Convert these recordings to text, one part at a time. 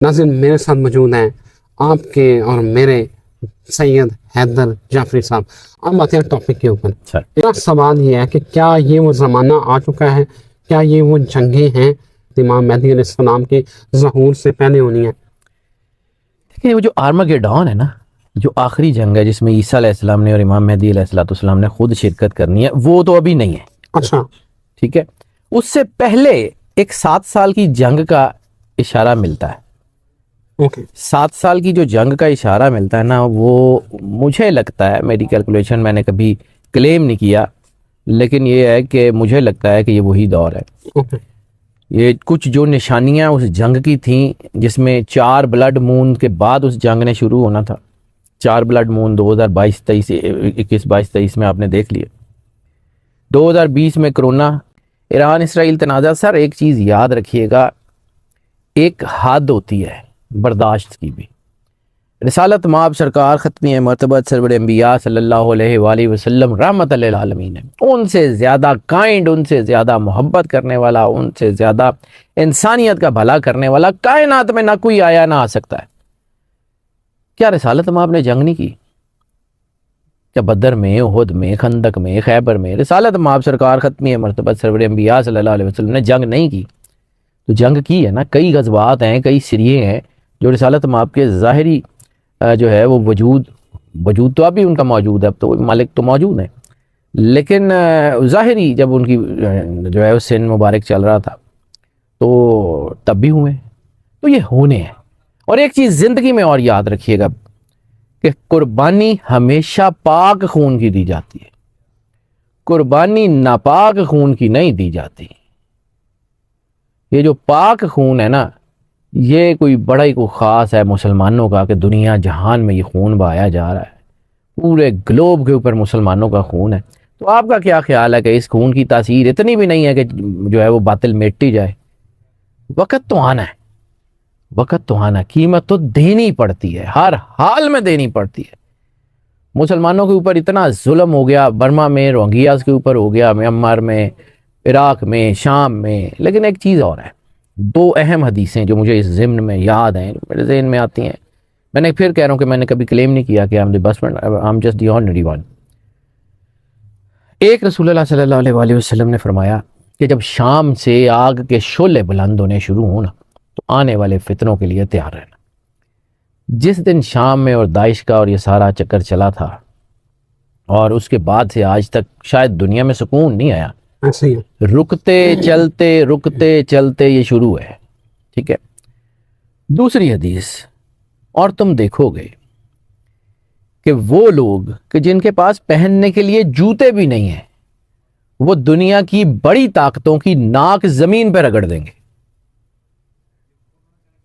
नाज़रीन, मेरे साथ मौजूद हैं आपके और मेरे सैयद हैदर जाफरी साहब। अब बात है टॉपिक के ऊपर। मेरा सवाल ये है कि क्या ये वो ज़माना आ चुका है, क्या ये वो जंगें हैं इमाम मेहदी अलैहिस्सलाम के ज़हूर से पहले होनी है? देखिए, वो जो आर्मागेडॉन है ना, जो आखिरी जंग है जिसमें ईसा अलैहिस्सलाम ने और इमाम मेहदी अलैहिस्सलाम ने खुद शिरकत करनी है, वो तो अभी नहीं है। अच्छा, ठीक है। उससे पहले एक 7 साल की जंग का इशारा मिलता है। ओके। 7 साल की जो जंग का इशारा मिलता है ना, वो मुझे लगता है, मेरी कैलकुलेशन, मैंने कभी क्लेम नहीं किया, लेकिन ये है कि मुझे लगता है कि ये वही दौर है। ओके। ये कुछ जो निशानियां उस जंग की थी, जिसमें 4 ब्लड मून के बाद उस जंग ने शुरू होना था। 4 ब्लड मून 2022-23 21-22-23 में आपने देख लिया। 2020 में कोरोना, ईरान इसराइल तनाज़ा। सर एक चीज़ याद रखिएगा, एक हद होती है बर्दाश्त की भी। रिसालत माब सरकार ख़त्मी मरतबत सरवर अंबिया सल्लल्लाहु अलैहि वसल्लम रहमत लिल आलमीन है, उनसे ज़्यादा काइंड, उनसे ज़्यादा मोहब्बत करने वाला, उनसे ज़्यादा इंसानियत का भला करने वाला कायनात में ना कोई आया ना आ सकता है। क्या रिसालत माब ने जंग नहीं की? क्या बदर में, उहद में, खंदक में, खैबर में रिसालत माब सरकार ख़त्मी मरतबत सरवर अंबिया सल्लल्लाहु अलैहि वसल्लम ने जंग नहीं की? तो जंग की है ना। कई गज़वात हैं, कई सिरिये हैं जो रिसालत माब के ज़ाहिरी जो है वो वजूद तो अभी उनका मौजूद है, अब तो मालिक तो मौजूद है, लेकिन ज़ाहिरी जब उनकी जो है सिन मुबारक चल रहा था तो तब भी हुए। तो ये होने हैं। और एक चीज़ ज़िंदगी में और याद रखिएगा कि कुर्बानी हमेशा पाक खून की दी जाती है, कुर्बानी नापाक खून की नहीं दी जाती। ये जो पाक खून है ना, ये कोई बड़ा ही कोई ख़ास है मुसलमानों का कि दुनिया जहान में ये खून बहाया जा रहा है, पूरे ग्लोब के ऊपर मुसलमानों का खून है। तो आपका क्या ख्याल है कि इस खून की तासीर इतनी भी नहीं है कि जो है वो बातिल मिटती जाए? वक़्त तो आना है, वक़्त तो आना, कीमत तो देनी पड़ती है, हर हाल में देनी पड़ती है। मुसलमानों के ऊपर इतना जुल्म हो गया, बर्मा में रोहिंग्यास के ऊपर हो गया, म्यांमार में, इराक में, शाम में। लेकिन एक चीज़ और है, 2 अहम हदीसें जो मुझे इस ज़िम्न में याद हैं, मेरे ज़हन में आती हैं। मैंने फिर कह रहा हूँ कि मैंने कभी क्लेम नहीं किया कि I am just the ordinary one. एक रसूलुल्लाह सल्लल्लाहु अलैहि वसल्लम ने फरमाया कि जब शाम से आग के शोले बुलंद होने शुरू हो ना, तो आने वाले फितनों के लिए तैयार रहना। जिस दिन शाम में और दाइश का और ये सारा चक्कर चला था, और उसके बाद से आज तक शायद दुनिया में सुकून नहीं आया। ऐसे ही है। रुकते चलते ये शुरू है। ठीक है। दूसरी हदीस, और तुम देखोगे कि वो लोग कि जिनके पास पहनने के लिए जूते भी नहीं हैं, वो दुनिया की बड़ी ताकतों की नाक जमीन पर रगड़ देंगे।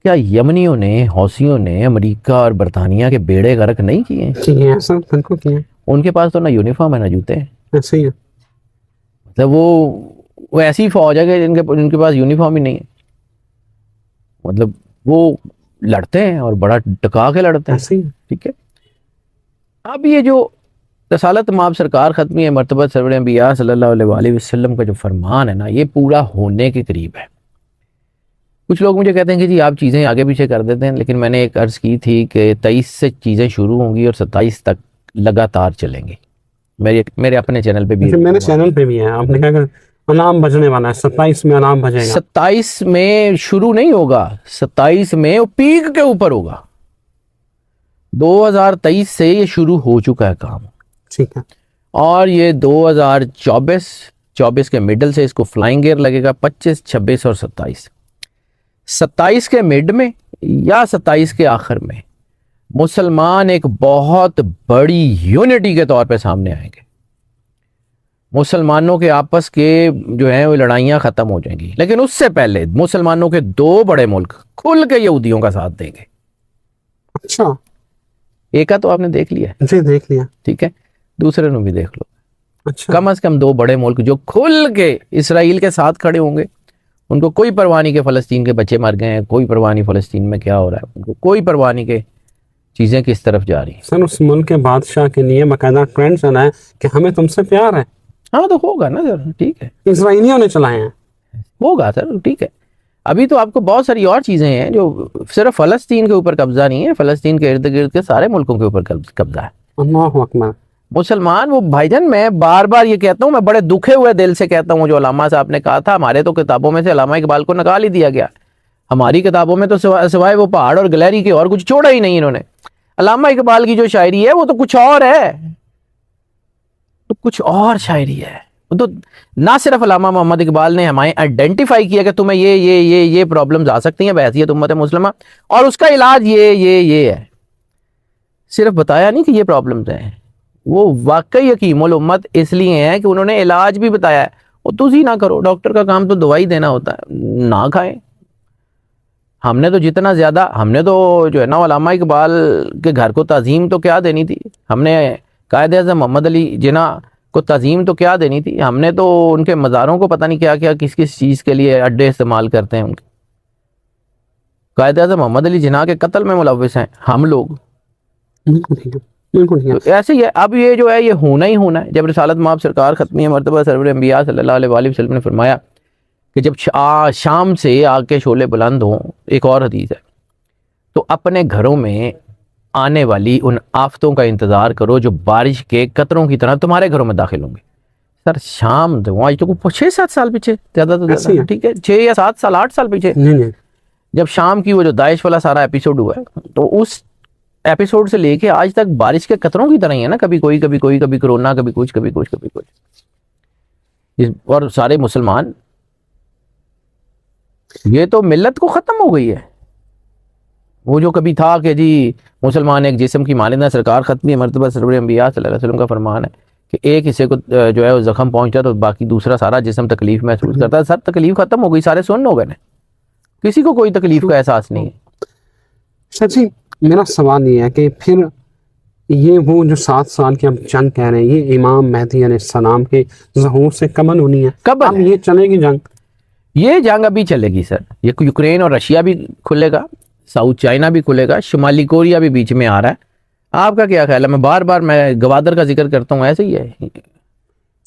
क्या यमनियों ने, हौसियों ने अमेरिका और बरतानिया के बेड़े गर्क नहीं किए? किए सर, बिल्कुल किए। उनके पास तो ना यूनिफॉर्म है ना जूते हैं। ऐसे ही है। मतलब वो ऐसी फौज है कि जिनके पास यूनिफॉर्म ही नहीं है। मतलब वो लड़ते हैं और बड़ा टका के लड़ते हैं। ऐसे ही है। ठीक है। अब ये जो रसालत माब सरकार ख़त्मी मरतबत सरवर अंबिया सल्लल्लाहु अलैहि वसल्लम का जो फरमान है ना, ये पूरा होने के करीब है। कुछ लोग मुझे कहते हैं कि जी आप चीज़ें आगे पीछे कर देते हैं, लेकिन मैंने एक अर्ज़ की थी कि 23 से चीज़ें शुरू होंगी और 27 तक लगातार चलेंगी। मेरे अपने चैनल पे भी, मेरे चैनल पे भी है। आपने कहा कि अलार्म बजने वाला है, 27 में अलार्म बजेगा। 27 में शुरू नहीं होगा, 27 में वो पीक के ऊपर होगा। 2023 से ये शुरू हो चुका है काम। ठीक है। और ये 2024 के मिडल से इसको फ्लाइंग गियर लगेगा। 25, 26 और 27। 27 के मिड में या 27 के आखिर में मुसलमान एक बहुत बड़ी यूनिटी के तौर पे सामने आएंगे। मुसलमानों के आपस के जो है वो लड़ाइयाँ ख़त्म हो जाएंगी, लेकिन उससे पहले मुसलमानों के 2 बड़े मुल्क खुल के यहूदियों का साथ देंगे। अच्छा, एक का तो आपने देख लिया। जी देख लिया। ठीक है, दूसरे को भी देख लो। अच्छा, कम से कम 2 बड़े मुल्क जो खुल के इसराइल के साथ खड़े होंगे। उनको कोई परवाह नहीं कि फ़लस्तीन के बच्चे मर गए हैं, कोई परवाह नहीं फ़लस्तीन में क्या हो रहा है, उनको कोई परवाह नहीं कि चीज़ें किस तरफ जा रही हैं। सर उस मुल्क के बादशाह के लिए बाकायदा ट्रेंड चला है कि हमें तुमसे प्यार है। हाँ तो होगा ना सर, ठीक है, इसराइलियों ने चलाए हैं। होगा सर, ठीक है। अभी तो आपको बहुत सारी और चीज़ें हैं जो सिर्फ फ़लस्तीन के ऊपर कब्जा नहीं है, फ़लस्तीन के इर्द गिर्द के सारे मुल्कों के ऊपर कब्जा है। अल्लाहु अकबर। मुसलमान वो भाईजान, मैं बार बार ये कहता हूँ, मैं बड़े दुखे हुए दिल से कहता हूँ, जो अल्लामा साहब ने कहा था, हमारे तो किताबों में से अल्लामा इकबाल को निकाल ही दिया गया। हमारी किताबों में तो सिवाय वो पहाड़ और गैलरी के और कुछ छोड़ा ही नहीं इन्होंने। अल्लामा इकबाल की जो शायरी है वो तो कुछ और है, तो कुछ और शायरी है। वो तो ना सिर्फ अल्लामा मोहम्मद इकबाल ने हमें आइडेंटिफाई किया कि तुम्हें ये प्रॉब्लम्स आ सकती हैं बहैसियत उम्मत मुस्लिमा, और उसका इलाज ये है, सिर्फ बताया नहीं कि ये प्रॉब्लम्स हैं। वो वाकई हकीमुल उम्मत इसलिए हैं कि उन्होंने इलाज भी बताया है। वो तुझी ना करो, डॉक्टर का काम तो दवाई देना होता है, ना खाएं। हमने तो जितना ज़्यादा, हमने तो जो है ना अल्लामा इकबाल के घर को ताज़ीम तो क्या देनी थी, हमने कायद आज़म मोहम्मद अली जिन्ना को ताज़ीम तो क्या देनी थी, हमने तो उनके मज़ारों को पता नहीं क्या क्या किस किस चीज़ के लिए अड्डे इस्तेमाल करते हैं उनके। कायद आज़म मोहम्मद अली जिन्ना के कत्ल में मुलव्विस हैं हम लोग। बिल्कुल ठीक है। तो ऐसे ही है। अब ये जो है ये होना ही होना है। जब रिसालत माब सरकार ख़त्मी मरतबा सरवर अंबिया सल्लल्लाहु अलैहि वसल्लम ने फरमाया कि जब शाम से आग के शोले बुलंद हों, एक और हदीस है, तो अपने घरों में आने वाली उन आफतों का इंतज़ार करो जो बारिश के कतरों की तरह तुम्हारे घरों में दाखिल होंगे। सर शाम तो आज तो 6-7 साल पीछे, ज़्यादा तो ज़्यादा, ठीक है 6 या 7 साल 8 साल पीछे, जब शाम की वो जो दाइश वाला सारा एपिसोड हुआ है, तो उस एपिसोड से लेके आज तक बारिश के कतरों की तरह ही है ना, कभी कोई कभी कोई, कभी कोरोना, कभी कुछ कभी कुछ कभी कुछ। और सारे मुसलमान, ये तो मिल्लत को ख़त्म हो गई है। वो जो कभी था कि जी मुसलमान एक जिस्म की मानिंद है, सरकार ख़त्मी मरतबा सरवर अंबिया सल्लल्लाहु अलैहि वसल्लम का फरमान है कि एक हिस्से को जो है वो ज़ख्म पहुंचता तो बाकी दूसरा सारा जिस्म तकलीफ़ महसूस करता है। सर तकलीफ़ ख़त्म हो गई, सारे सुन्न हो गए ना, किसी को कोई तकलीफ़ का एहसास नहीं है। सच्ची मेरा सवाल ये है कि फिर ये वो जो 7 साल की हम जंग कह रहे हैं, ये इमाम मेहदी अलैहिस्सलाम के ज़हूर से कमन होनी है, कब अब ये चलेगी जंग? ये जंग अभी चलेगी सर। ये यूक्रेन और रशिया भी खुलेगा, साउथ चाइना भी खुलेगा, शुमाली कोरिया भी बीच में आ रहा है। आपका क्या ख्याल है? मैं बार बार मैं गवादर का जिक्र करता हूँ, ऐसे ही है।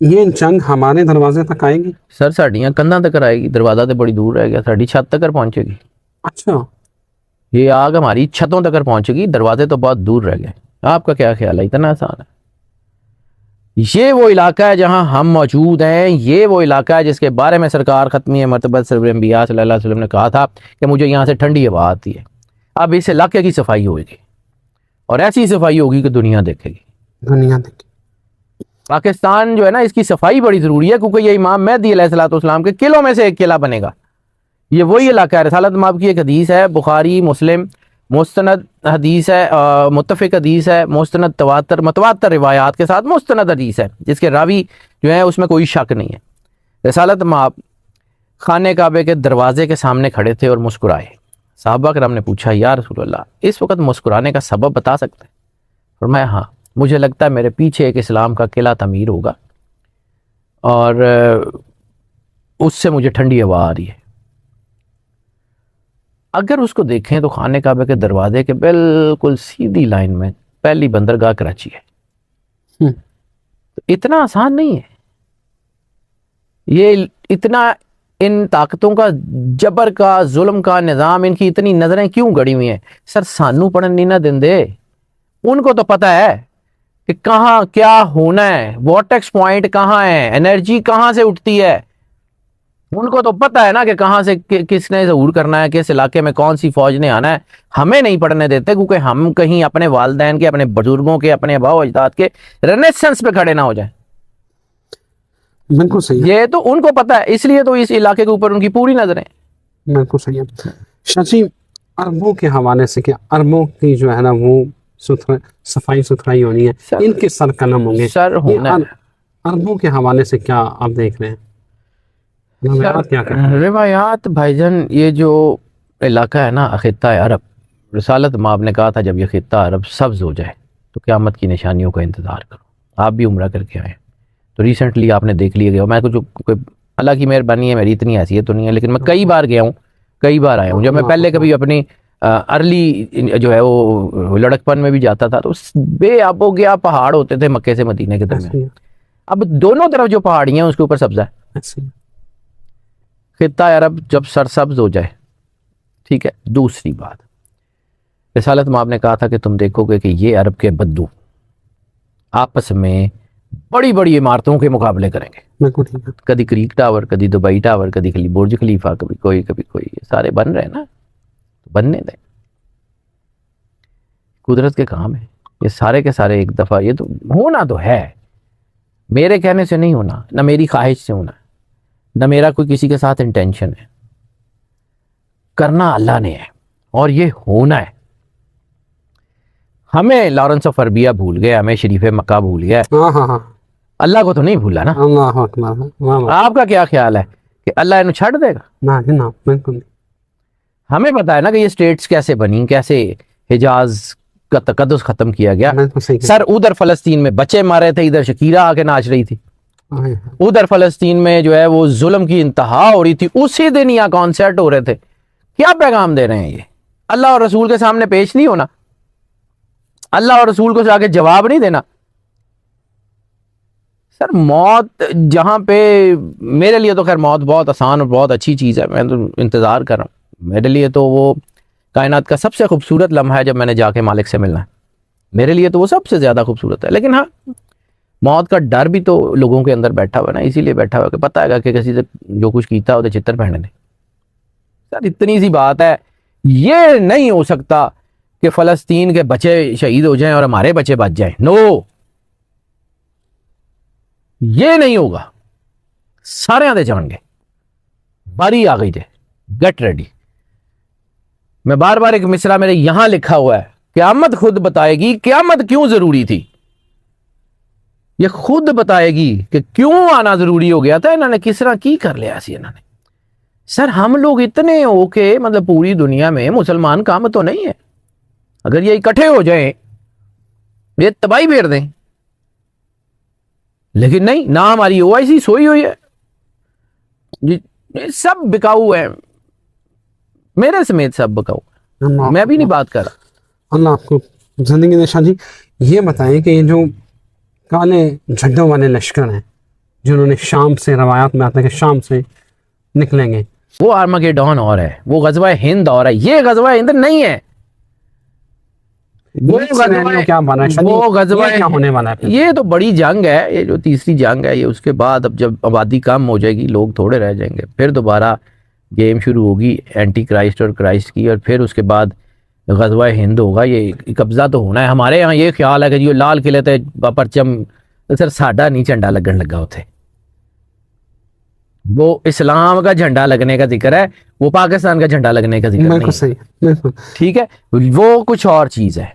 ये जंग हमारे दरवाजे तक आएगी सर? साड़ियाँ कंधा तक आएगी, दरवाजा तो बड़ी दूर रह गया, साड़ी छत तक पहुँचेगी। अच्छा, ये आग हमारी छतों तक पहुँचेगी, दरवाजे तो बहुत दूर रह गए। आपका क्या ख्याल है? इतना आसान है? ये वो इलाका है जहां हम मौजूद हैं, ये वो इलाका है जिसके बारे में सरकार ख़त्मी मरतबा सरवर अंबिया सल्लल्लाहु अलैहि वसल्लम ने कहा था कि मुझे यहाँ से ठंडी हवा आती है। अब इस इलाके की सफाई होगी, और ऐसी सफाई होगी कि दुनिया देखेगी, दुनिया देखेगी। पाकिस्तान जो है ना, इसकी सफाई बड़ी ज़रूरी है, क्योंकि ये इमाम मेहदी अलैहिस्सलाम के किलों में से एक किला बनेगा। ये वही इलाका है। रिसालत माब की एक हदीस है, बुखारी मुस्लिम मुस्तनद हदीस है, मुत्तफ़िक हदीस है, मुस्तनद मतवातर रिवायात के साथ मुस्तनद हदीस है, जिसके रावी जो है उसमें कोई शक नहीं है। रिसालत माब खाने काबे के दरवाजे के सामने खड़े थे और मुस्कुराए। साहबा करम ने पूछा, या रसूल अल्लाह, इस वक्त मुस्कुराने का सबब बता सकते हैं? फरमाया, हाँ, मुझे लगता है मेरे पीछे एक इस्लाम का किला तमीर होगा और उससे मुझे ठंडी हवा आ रही है। अगर उसको देखें तो खाने काबे के दरवाजे के बिल्कुल सीधी लाइन में पहली बंदरगाह कराची है। तो इतना आसान नहीं है ये, इतना इन ताकतों का, जबर का, जुल्म का निज़ाम, इनकी इतनी नज़रें क्यों गड़ी हुई हैं? सर सानू पढ़न नहीं ना देंदे, उनको तो पता है कि कहाँ क्या होना है, वॉटेक्स पॉइंट कहाँ है, एनर्जी कहाँ से उठती है। उनको तो पता है ना कि कहाँ से किसने ज़हूर करना है, किस इलाके में कौन सी फौज ने आना है। हमें नहीं पढ़ने देते क्योंकि हम कहीं अपने वालिदैन के, अपने बुजुर्गों के, अपने आबाओ अजदाद के रेनेसेंस पे खड़े ना हो जाए। बिल्कुल सही है। ये तो उनको पता है, इसलिए तो इस इलाके के ऊपर उनकी पूरी नजर है। बिल्कुल सही है। शची, अरबों के हवाले से क्या, अरबों की जो है ना वो सफाई सुथराई होनी है, इनके सर कलम होंगे सर होना। अरबों के हवाले से क्या आप देख रहे हैं? रिवायात भाईजान, ये जो इलाका है ना, खित्ता अरब, रिसालत माब ने कहा था जब ये खित्ता अरब सब्ज हो जाए तो क़यामत की निशानियों का इंतज़ार करो। आप भी उम्रा करके आए तो रिसेंटली आपने देख लिया गया। मैं कुछ अल्लाह की मेहरबानी है, मेरी इतनी हैसियत तो नहीं है, लेकिन मैं कई बार गया हूँ, कई बार आया हूँ। जब मैं पहले कभी अपनी अर्ली जो है वो लड़कपन में भी जाता था तो बेआबो गया पहाड़ होते थे मक्के से मदीने के दरमियान। अब दोनों तरफ जो पहाड़ियाँ हैं उसके ऊपर सब्ज़ा है। खित्ता अरब जब सरसब्ज हो जाए ठीक है। दूसरी बात, रिसालत में आपने कहा था कि तुम देखोगे कि ये अरब के बद्दू आपस में बड़ी बड़ी इमारतों के मुकाबले करेंगे। बिल्कुल ठीक है। कभी क्रीक टावर, कभी दुबई टावर, कभी बुर्ज खलीफा, कभी कोई ये सारे बन रहे हैं ना, तो बनने दें, कुदरत के काम है ये सारे के सारे। एक दफ़ा ये तो होना तो है, मेरे कहने से नहीं होना, ना मेरी ख्वाहिश से होना, ना मेरा कोई किसी के साथ इंटेंशन है, करना अल्लाह ने है और ये होना है। हमें लॉरेंस ऑफ अरबिया भूल गया, हमें शरीफ मक्का भूल गया, हाँ हाँ हाँ, अल्लाह को तो नहीं भूला ना। अल्लाह अकबर। वाह, आपका क्या ख्याल है कि अल्लाह इन्हें छड़ देगा? ना जी ना, बिल्कुल नहीं। हमें पता है ना कि ये स्टेट्स कैसे बनी, कैसे हिजाज का तकद्दुस खत्म किया गया। बिल्कुल सही सर उधर फलस्तीन में बच्चे मारे थे, इधर शकीरा आके नाच रही थी। कहा। उधर फलस्तीन में जो है वो जुल्म की इंतहा हो रही थी, उसी दिन यहाँ कॉन्सर्ट हो रहे थे। क्या पैगाम दे रहे हैं ये? अल्लाह और रसूल के सामने पेश नहीं होना, अल्लाह और रसूल को जाके जवाब नहीं देना। सर मौत जहां पे, मेरे लिए तो खैर मौत बहुत आसान और बहुत अच्छी चीज़ है, मैं तो इंतज़ार कर रहा हूँ। मेरे लिए तो वो कायनात का सबसे खूबसूरत लम्हा है जब मैंने जाके मालिक से मिलना है, मेरे लिए तो वो सबसे ज़्यादा खूबसूरत है। लेकिन हाँ, मौत का डर भी तो लोगों के अंदर बैठा हुआ है ना, इसीलिए बैठा हुआ कि पता है कि किसी से जो कुछ कीता हो तो चित्तर पहने दे। सर इतनी सी बात है, ये नहीं हो सकता कि फ़लस्तीन के बच्चे शहीद हो जाएं और हमारे बच्चे बच जाएं। नो, ये नहीं होगा। सारे आते जान गए, बारी आ गई थे, गेट रेडी। मैं बार बार एक मिसरा मेरे यहां लिखा हुआ है, क़यामत खुद बताएगी क़यामत क्यों जरूरी थी। ये खुद बताएगी कि क्यों आना जरूरी हो गया था, इन्होंने किस तरह की कर लिया सी इन्होंने। सर हम लोग इतने ओके, मतलब पूरी दुनिया में मुसलमान काम तो नहीं है, अगर ये इकट्ठे हो जाएं ये तबाही फेर दें, लेकिन नहीं ना, हमारी ओआईसी सोई हुई है, ये सब बिकाऊ है, मेरे समेत सब बिकाऊ। मैं भी नहीं बात कर रहा। अल्लाह आपको जिंदगी दे। शाह जी ये बताएं कि ये जो काले झंडों वाले लश्कर हैं जिन्होंने शाम से, रवायात में आता है कि शाम से निकलेंगे, वो आर्मागेडॉन और है, वो गज़वा हिंद और है, ये गज़वा हिंद नहीं है। वो सिनेरियो क्या बना है? वो गज़वा क्या होने वाला है? ये तो बड़ी जंग है, ये जो तीसरी जंग है ये, उसके बाद अब जब आबादी कम हो जाएगी, लोग थोड़े रह जाएंगे, फिर दोबारा गेम शुरू होगी एंटी क्राइस्ट और क्राइस्ट की, और फिर उसके बाद गज़वा हिंद होगा। ये कब्जा तो होना है। हमारे यहाँ ये ख्याल है कि जो लाल किले ते परचम, सर साडा नहीं झंडा लगन लगा उथे, वो इस्लाम का झंडा लगने का जिक्र है, वो पाकिस्तान का झंडा लगने का जिक्र नहीं सही, बिल्कुल ठीक है। वो कुछ और चीज़ है।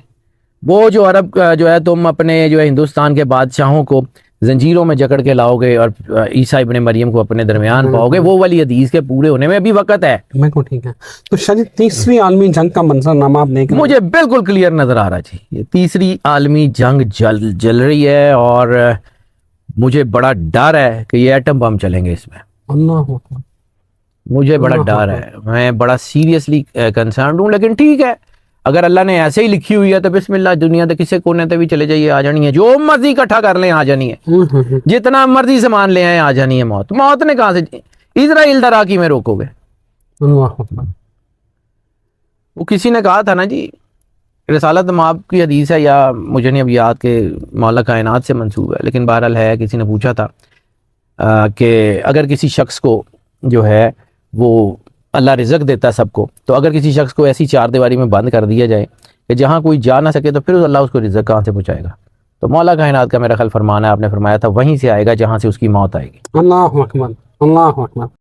वो जो अरब जो है, तुम अपने जो है हिंदुस्तान के बादशाहों को जंजीरों में जकड़ के लाओगे और ईसा इब्ने मरियम को अपने दरमियान पाओगे, वो वाली हदीस के पूरे होने में अभी वक्त है। बिल्कुल ठीक है। तो शायद तीसरी आलमी जंग का मंजरनामा आप देख, मुझे बिल्कुल क्लियर नजर आ रहा जी, ये तीसरी आलमी जंग जल रही है, और मुझे बड़ा डर है कि ये एटम बम चलेंगे इसमें। अल्लाह, मुझे बड़ा डर है, मैं बड़ा सीरियसली कंसर्न हूँ। लेकिन ठीक है, अगर अल्लाह ने ऐसे ही लिखी हुई है तो बिस्मिल्लाह, दुनिया के किसी कोने पे भी चले जाइए, आ जानी है। जो मर्जी इकट्ठा कर लें आ जानी है, जितना मर्जी सामान ले आए आ जानी है। मौत ने कहा से इजराइल डरा की में रोकोगे? वो किसी ने कहा था ना जी, रिसालत माब की हदीस है, या मुझे नहीं अब याद के मौला कायनात से मंसूब है, लेकिन बहरहाल है, किसी ने पूछा था कि अगर किसी शख्स को जो है वो अल्लाह रिज़्क़ देता है सबको, तो अगर किसी शख्स को ऐसी चार दीवारी में बंद कर दिया जाए कि जहाँ कोई जा ना सके, तो फिर अल्लाह उसको रिज़्क़ कहाँ से पहुँचाएगा? तो मौला कायनात का मेरा ख्याल फरमाना है, आपने फरमाया था वहीं से आएगा जहाँ से उसकी मौत आएगी। अल्लाह अकबर, अल्लाह अकबर।